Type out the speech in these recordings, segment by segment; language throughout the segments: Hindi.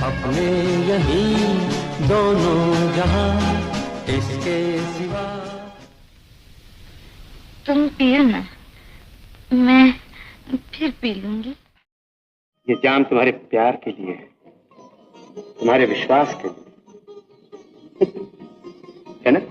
अपने यहीं दोनों जहां, इसके सिवा। तुम पियो ना, मैं फिर पी लूंगी। ये जाम तुम्हारे प्यार के लिए है, तुम्हारे विश्वास के लिए है ना?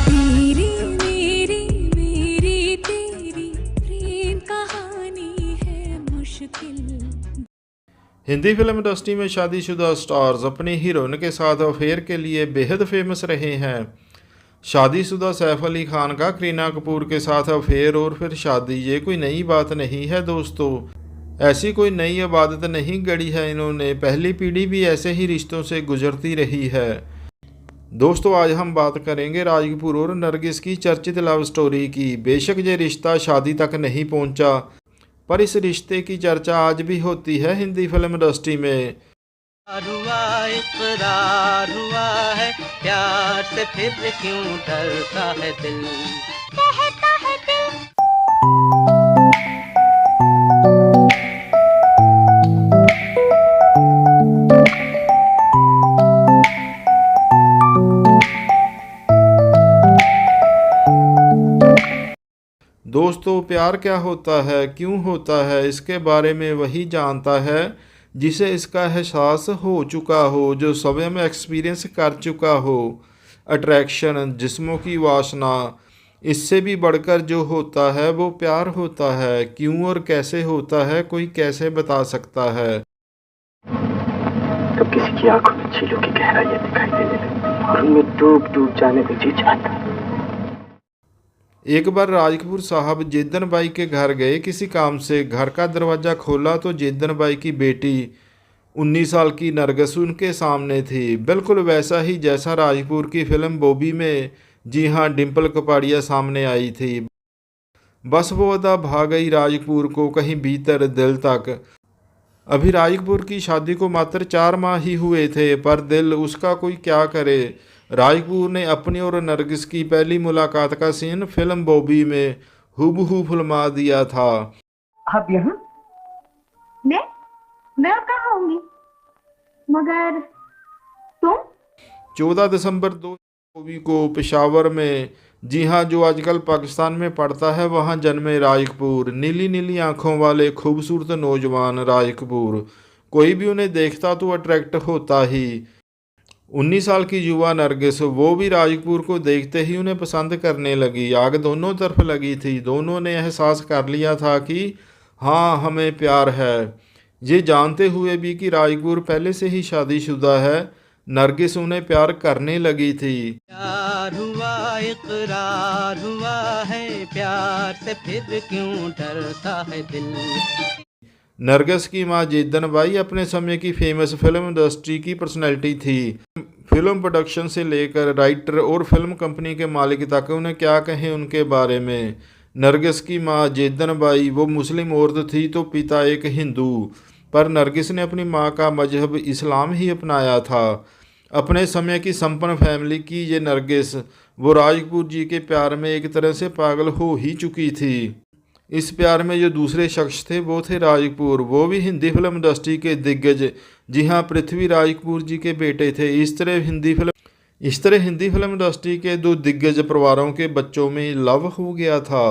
तेरी मेरी मेरी तेरी प्रेम कहानी है मुश्किल। हिंदी फिल्म इंडस्ट्री में शादीशुदा स्टार्स अपनी हीरोइन के साथ अफेयर के लिए बेहद फेमस रहे हैं। शादीशुदा सैफ अली खान का करीना कपूर के साथ अफेयर और फिर शादी, ये कोई नई बात नहीं है दोस्तों। ऐसी कोई नई इबादत नहीं गढ़ी है इन्होंने, पहली पीढ़ी भी ऐसे ही रिश्तों से गुजरती रही है। दोस्तों आज हम बात करेंगे राज कपूर और नरगिस की चर्चित लव स्टोरी की। बेशक ये रिश्ता शादी तक नहीं पहुंचा, पर इस रिश्ते की चर्चा आज भी होती है हिंदी फिल्म इंडस्ट्री में। हुआ इकरार हुआ है प्यार से, फिर क्यों डरता है दिल, कहता है दिल। दोस्तों प्यार क्या होता है, क्यों होता है, इसके बारे में वही जानता है जिसे इसका एहसास हो चुका हो, जो स्वयं में एक्सपीरियंस कर चुका हो। अट्रैक्शन, जिस्मों की वासना, इससे भी बढ़कर जो होता है वो प्यार होता है। क्यों और कैसे होता है, कोई कैसे बता सकता है। तो किसी की आंखों में झीलों की गहराइयां दिखाई देने लगती और उनमें डूब डूब जाने को जी चाहता। एक बार राज कपूर साहब जेदन बाई के घर गए किसी काम से। घर का दरवाज़ा खोला तो जेदन बाई की बेटी 19 साल की नरगिस उनके सामने थी। बिल्कुल वैसा ही जैसा राज कपूर की फिल्म बॉबी में, जी हाँ, डिम्पल कपाड़िया सामने आई थी। बस वो अदा भा गई राज कपूर को कहीं भीतर दिल तक। अभी राज कपूर की शादी को मात्र 4 माह ही हुए थे, पर दिल उसका कोई क्या करे। राज कपूर ने अपनी और नरगिस की पहली मुलाकात का सीन फिल्म बॉबी में हूबहू फिल्मा दिया था। आप यहाँ? मैं अब कहाँ होंगी? मगर तुम? 14 दिसंबर 2024 को पेशावर में, जी हाँ, जो आजकल पाकिस्तान में पड़ता है, वहाँ जन्मे राज कपूर। नीली नीली आंखों वाले खूबसूरत नौजवान राज कपूर, कोई भी उन्हें देखता तो अट्रैक्ट होता ही। 19 साल की युवा नरगिस, वो भी राज कपूर को देखते ही उन्हें पसंद करने लगी। आग दोनों तरफ लगी थी, दोनों ने एहसास कर लिया था कि हाँ हमें प्यार है। ये जानते हुए भी कि राज कपूर पहले से ही शादीशुदा है, नरगिस उन्हें प्यार करने लगी थी। प्यार हुआ इकरार हुआ है प्यार से, फिर क्यों डरता है दिल। नरगिस की मां जेदन बाई अपने समय की फेमस फिल्म इंडस्ट्री की पर्सनैलिटी थी। फिल्म प्रोडक्शन से लेकर राइटर और फिल्म कंपनी के मालिक तक, उन्हें क्या कहें उनके बारे में। नरगिस की मां जेदन बाई वो मुस्लिम औरत थी तो पिता एक हिंदू, पर नरगिस ने अपनी मां का मजहब इस्लाम ही अपनाया था। अपने समय की संपन्न फैमिली की ये नरगिस वो राज कपूर जी के प्यार में एक तरह से पागल हो ही चुकी थी। इस प्यार में जो दूसरे शख्स थे वो थे राज कपूर, वो भी हिंदी फिल्म इंडस्ट्री के दिग्गज, जी हाँ, पृथ्वीराज कपूर जी के बेटे थे। इस तरह हिंदी फिल्म इंडस्ट्री के दो दिग्गज परिवारों के बच्चों में लव हो गया था।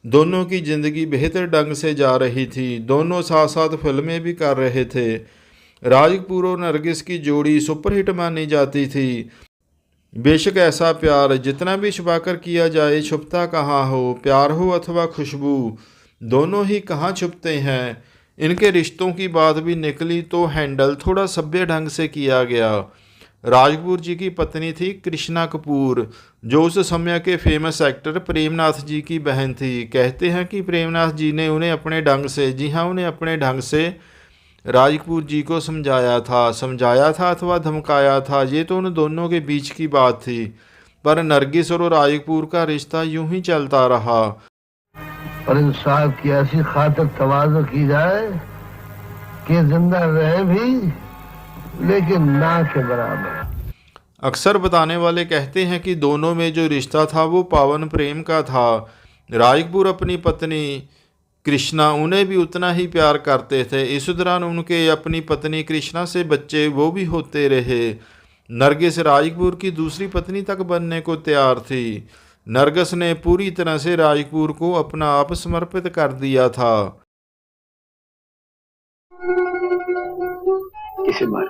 दोनों की ज़िंदगी बेहतर ढंग से जा रही थी। दोनों साथ साथ फिल्में भी कर रहे थे। राज कपूर और नरगिस की जोड़ी सुपरहिट मानी जाती थी। बेशक ऐसा प्यार जितना भी छुपाकर किया जाए छुपता कहाँ हो, प्यार हो अथवा खुशबू, दोनों ही कहाँ छुपते हैं। इनके रिश्तों की बात भी निकली तो हैंडल थोड़ा सभ्य ढंग से किया गया। राज कपूर जी की पत्नी थी कृष्णा कपूर, जो उस समय के फेमस एक्टर प्रेमनाथ जी की बहन थी। कहते हैं कि प्रेमनाथ जी ने उन्हें अपने ढंग से, जी हाँ, उन्हें अपने ढंग से राज कपूर जी को समझाया था अथवा धमकाया था, ये तो उन दोनों के बीच की बात थी। पर नरगिस और राज कपूर का रिश्ता यूं ही चलता रहा। और इंसाफ की ऐसी खातिर तवाज़ो की जाए कि जिंदा रहे भी लेकिन ना के बराबर। अक्सर बताने वाले कहते हैं कि दोनों में जो रिश्ता था वो पावन प्रेम का था। राज कपूर अपनी पत्नी कृष्णा उन्हें भी उतना ही प्यार करते थे। इस दौरान उनके अपनी पत्नी कृष्णा से बच्चे वो भी होते रहे। नरगिस राज कपूर की दूसरी पत्नी तक बनने को तैयार थी। नरगिस ने पूरी तरह से राज कपूर को अपना आप समर्पित कर दिया था। किसे मार?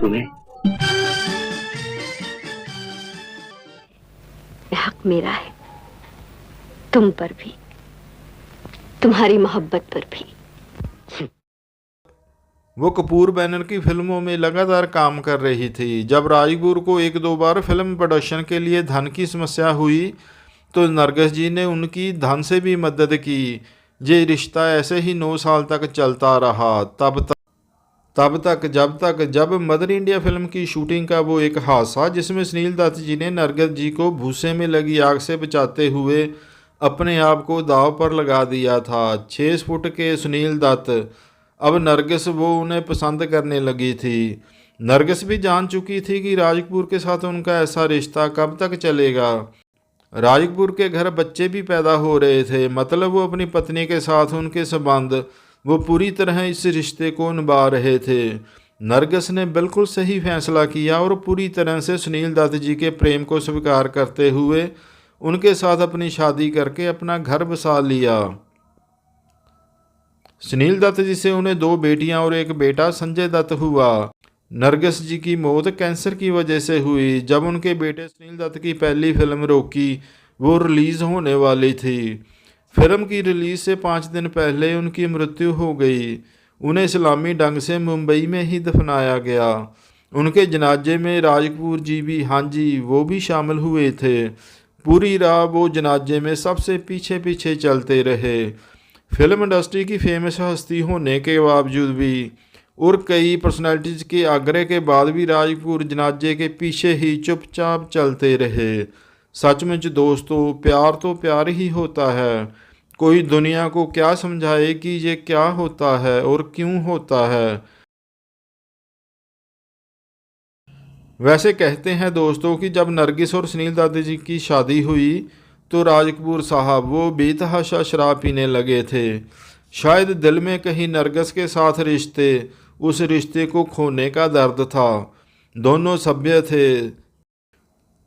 तुम्हें? हक मेरा है, तुम पर भी, तुम्हारी मोहब्बत पर भी। वो कपूर बैनर की फिल्मों में लगातार काम कर रही थी। जब राज कपूर को एक दो बार फिल्म प्रोडक्शन के लिए धन की समस्या हुई तो नरगिस जी ने उनकी धन से भी मदद की। ये रिश्ता ऐसे ही 9 साल तक चलता रहा। जब मदर इंडिया फिल्म की शूटिंग का वो एक हादसा जिसमें सुनील दत्त जी ने नरगिस जी को भूसे में लगी आग से बचाते हुए अपने आप को दांव पर लगा दिया था। 6 फुट के सुनील दत्त, अब नरगिस वो उन्हें पसंद करने लगी थी। नरगिस भी जान चुकी थी कि राज कपूर के साथ उनका ऐसा रिश्ता कब तक चलेगा। राज कपूर के घर बच्चे भी पैदा हो रहे थे, मतलब वो अपनी पत्नी के साथ उनके संबंध वो पूरी तरह इस रिश्ते को निभा रहे थे। नरगिस ने बिल्कुल सही फैसला किया और पूरी तरह से सुनील दत्त जी के प्रेम को स्वीकार करते हुए उनके साथ अपनी शादी करके अपना घर बसा लिया। सुनील दत्त जी से उन्हें 2 बेटियां और एक बेटा संजय दत्त हुआ। नरगिस जी की मौत कैंसर की वजह से हुई। जब उनके बेटे सुनील दत्त की पहली फिल्म रॉकी वो रिलीज़ होने वाली थी, फिल्म की रिलीज़ से 5 दिन पहले उनकी मृत्यु हो गई। उन्हें इस्लामी ढंग से मुंबई में ही दफनाया गया। उनके जनाजे में राज कपूर जी भी, हाँ जी, वो भी शामिल हुए थे। पूरी राह वो जनाजे में सबसे पीछे पीछे चलते रहे। फिल्म इंडस्ट्री की फेमस हस्ती होने के बावजूद भी और कई पर्सनालिटीज़ के आग्रह के बाद भी राज कपूर जनाजे के पीछे ही चुपचाप चलते रहे। सचमुच दोस्तों, प्यार तो प्यार ही होता है। कोई दुनिया को क्या समझाए कि ये क्या होता है और क्यों होता है। वैसे कहते हैं दोस्तों कि जब नरगिस और सुनील दत्त जी की शादी हुई तो राज कपूर साहब वो बेतहाशा शराब पीने लगे थे। शायद दिल में कहीं नरगिस के साथ उस रिश्ते को खोने का दर्द था। दोनों सभ्य थे,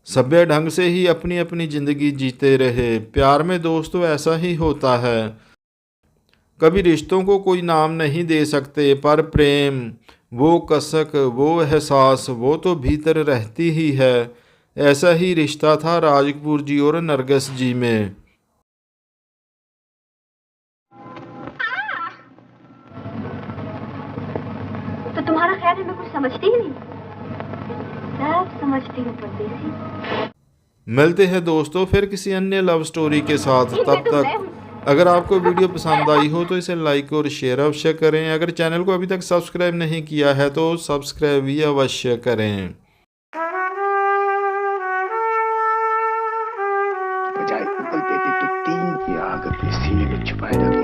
सभ्य ढंग से ही अपनी अपनी ज़िंदगी जीते रहे। प्यार में दोस्तों ऐसा ही होता है। कभी रिश्तों को कोई नाम नहीं दे सकते, पर प्रेम, वो कसक, वो एहसास, वो तो भीतर रहती ही है। ऐसा ही रिश्ता था राज कपूर जी और नरगिस जी में। तो तुम्हारा ख्याल है मैं कुछ समझती ही नहीं? सब समझती हूँ परदेसी। मिलते हैं दोस्तों फिर किसी अन्य लव स्टोरी के साथ। तब तक अगर आपको वीडियो पसंद आई हो तो इसे लाइक और शेयर अवश्य करें। अगर चैनल को अभी तक सब्सक्राइब नहीं किया है तो सब्सक्राइब भी अवश्य करें। बजाय उगल देती तो 3 की आग अपने सीने में छुपाए रखती।